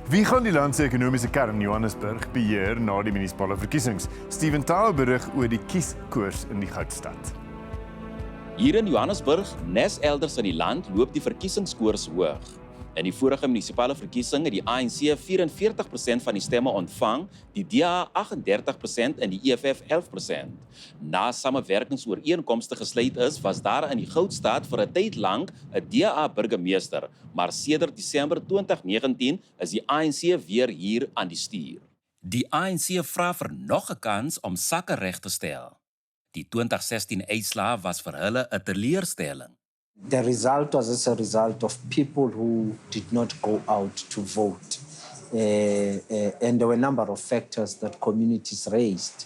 Wie gaan die land se ekonomiese kern Johannesburg beheer na die munisipale verkiesings? Steven Taal berig oor die kieskoors in die goudstad. Hier in Johannesburg, nes elders in die land, loop die verkiesingskoors hoog. In die vorige munisipale verkiesing het die ANC 44% van die stemme ontvang, die DA 38% en die EFF 11%. Na samewerkingsooreenkomste gesluit is, was daar in die goudstad vir 'n tyd lank 'n DA-burgemeester, maar sedert Desember 2019 is die ANC weer hier aan die stuur. Die ANC vra vir nog 'n kans om sakke reg te stel. Die 2016 uitslae was vir hulle 'n teleurstelling. The result was as a result of people who did not go out to vote. And there were a number of factors that communities raised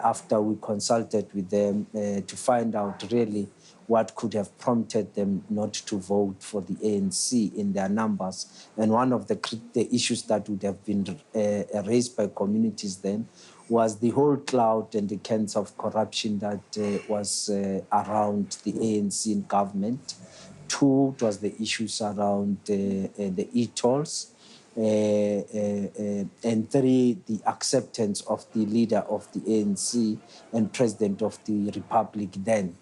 after we consulted with them to find out really what could have prompted them not to vote for the ANC in their numbers. And one of the issues that would have been raised by communities then was the whole cloud and the kinds of corruption that was around the ANC in government. Two, it was the issues around the e-tolls. And three, the acceptance of the leader of the ANC and president of the republic then,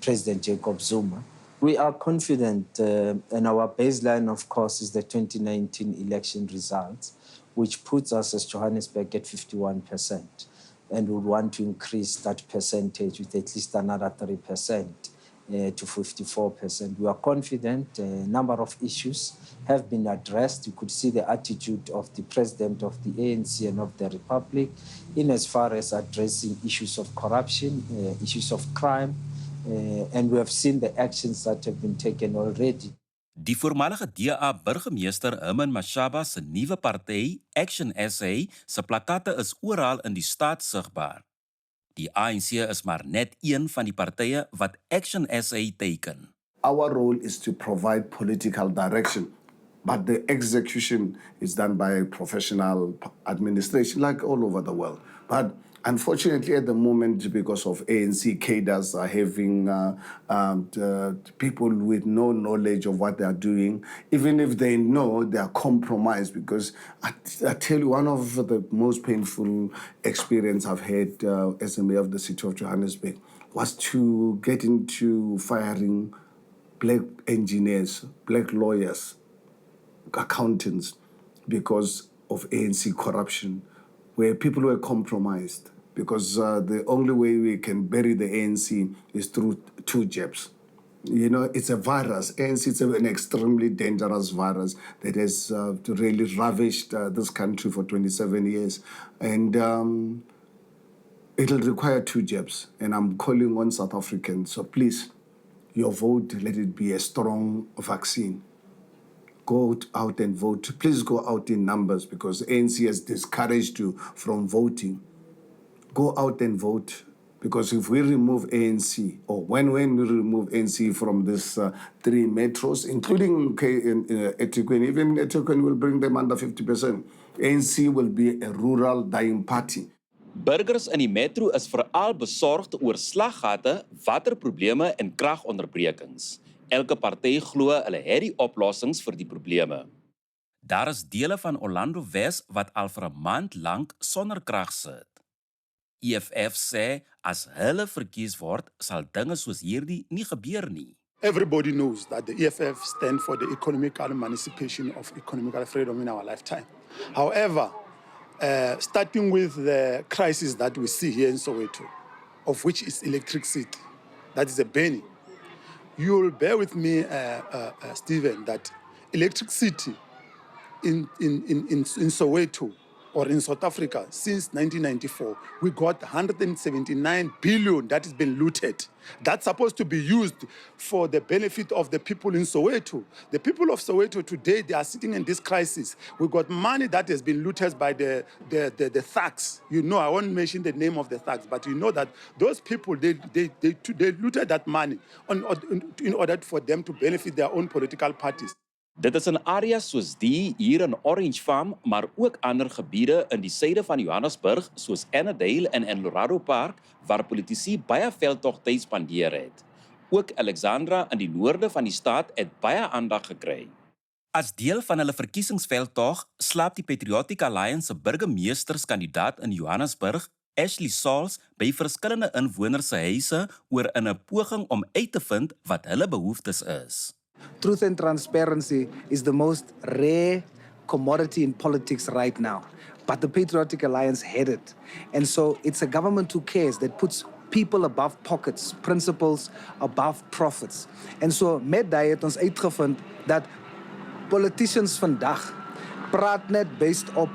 President Jacob Zuma. We are confident, and our baseline, of course, is the 2019 election results, which puts us as Johannesburg at 51%. And we want to increase that percentage with at least another 3% to 54%. We are confident a number of issues have been addressed. You could see the attitude of the president of the ANC and of the Republic in as far as addressing issues of corruption, issues of crime, and we have seen the actions that have been taken already. Die voormalige DA-burgemeester Herman Mashaba se nuwe party, Action SA, se plakate is oral in die stad sigbaar. Die ANC is maar net een van die partye wat Action SA teken. Our role is to provide political direction, but the execution is done by professional administration like all over the world. But unfortunately, at the moment, because of ANC cadres are having people with no knowledge of what they are doing, even if they know, they are compromised. Because I tell you, one of the most painful experience I've had as a mayor of the city of Johannesburg was to get into firing black engineers, black lawyers, accountants, because of ANC corruption, where people were compromised, because the only way we can bury the ANC is through two jabs. You know, it's a virus. ANC is an extremely dangerous virus that has really ravished this country for 27 years. And it'll require two jabs. And I'm calling on South Africans, so please, your vote, let it be a strong vaccine. Go out and vote. Please go out in numbers, because ANC has discouraged you from voting. Go out and vote, because if we remove ANC, or when we remove ANC from these three metros, including Etikweni, even Etikweni will bring them under 50%. ANC will be a rural dying party. Burgers in die metro is veral besorgd oor slaggate, waterprobleme en kragonderbrekings. Elke party glo hulle het die oplossings vir die probleme. Daar is dele van Orlando Wes wat al vir 'n maand lank sonder krag sit. EFF sê as hulle verkies word, sal dinge soos hierdie nie gebeur nie. Everybody knows that the EFF stands for the economical emancipation of economical freedom in our lifetime. However, starting with the crisis that we see here in Soweto, of which is electricity, that is a burning. You'll bear with me, Stephen, that electricity in Soweto or in South Africa since 1994, we got 179 billion that has been looted. That's supposed to be used for the benefit of the people in Soweto. The people of Soweto today, they are sitting in this crisis. We got money that has been looted by the thugs. You know, I won't mention the name of the thugs, but you know that those people, they looted that money in order for them to benefit their own political parties. Dit is in areas soos die hier in Orange Farm, maar ook ander gebiede in die suide van Johannesburg, soos Annandale en Eldorado Park, waar politici baie veldtogtyd spandeer het. Ook Alexandra in die noorde van die stad het baie aandag gekry. As deel van hulle verkiesingsveldtog slaap die Patriotic Alliance se burgemeesterskandidaat in Johannesburg, Ashley Sauls, by verskillende inwoners se huise oor in 'n poging om uit te vind wat hulle behoeftes is. Truth and transparency is the most rare commodity in politics right now. But the Patriotic Alliance had it. And so it's a government who cares, that puts people above pockets, principles above profits. En so met daai het ons uitgevind dat politicians vandag praat net based op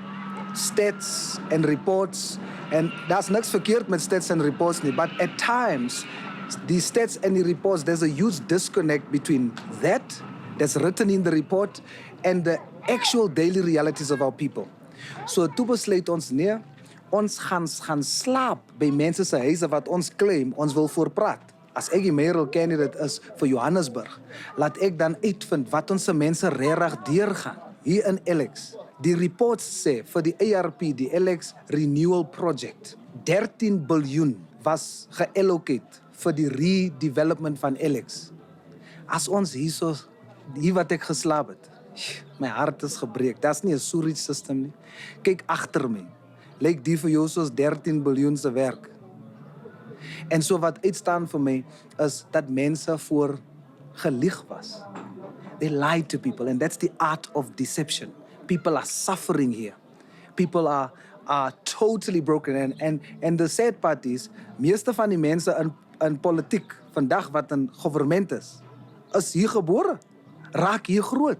stats and reports. And daar's niks verkeerd met stats and reports nie, but at times the stats and the reports, there's a huge disconnect between that's written in the report and the actual daily realities of our people. So toe besluit ons nee, ons gaan slaap by mense se huise wat ons claim ons wil voorpraat. As ek die mayoral candidate is vir Johannesburg, laat ek dan uitvind wat ons mense regtig deurgaan hier in Alex. Die reports sê vir die ARP, die Alex Renewal Project, 13 biljoen was geallocate vir die redevelopment van Alex. As ons hier wat ek geslaap het, my hart is gebreek. Daar's nie 'n sewerage system nie. Kyk agter my. Lyk die vir jou soos 13 biljoen se werk. En so wat uitstaan vir my is dat mense voor gelieg was. They lied to people, and that's the art of deception. People are suffering here. People are totally broken. And the sad part is, meeste van die mense in politiek vandag wat in government is hier gebore, raak hier groot.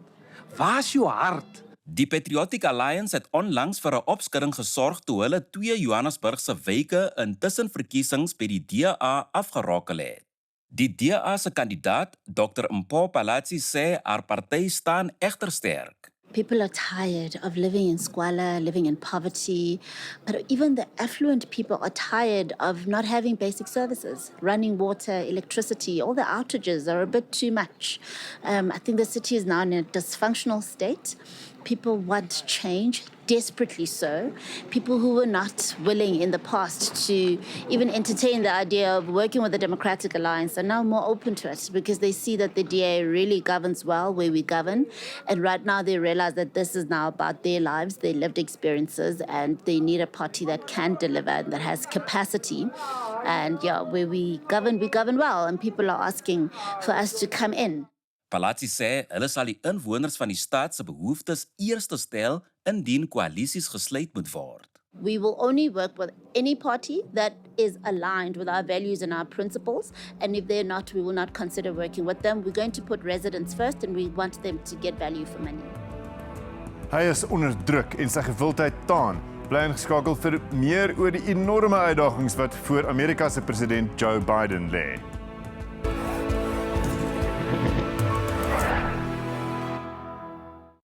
Waar is jou hart? Die Patriotic Alliance het onlangs vir 'n opskudding gesorg toe hulle 2 Johannesburgse wyke intussen verkiesings by die DA afgerokkel het. Die DA se kandidaat, Dr. Mpho Palatsi, sê haar party staan egter sterk. People are tired of living in squalor, living in poverty, but even the affluent people are tired of not having basic services. Running water, electricity, all the outages are a bit too much. I think the city is now in a dysfunctional state. People want change, desperately so. People who were not willing in the past to even entertain the idea of working with the Democratic Alliance are now more open to it because they see that the DA really governs well where we govern. And right now they realize that this is now about their lives, their lived experiences, and they need a party that can deliver and that has capacity. And yeah, where we govern well, and people are asking for us to come in. Palatsi sê hulle sal die inwoners van die stad se behoeftes eers stel indien koalisies gesluit moet word. We will only work with any party that is aligned with our values and our principles, and if they're not, we will not consider working with them. We're going to put residents first, and we want them to get value for money. Hy is onder druk en sy gewildheid taan. Bly ingeskakel vir meer oor die enorme uitdagings wat voor Amerika se president Joe Biden lê.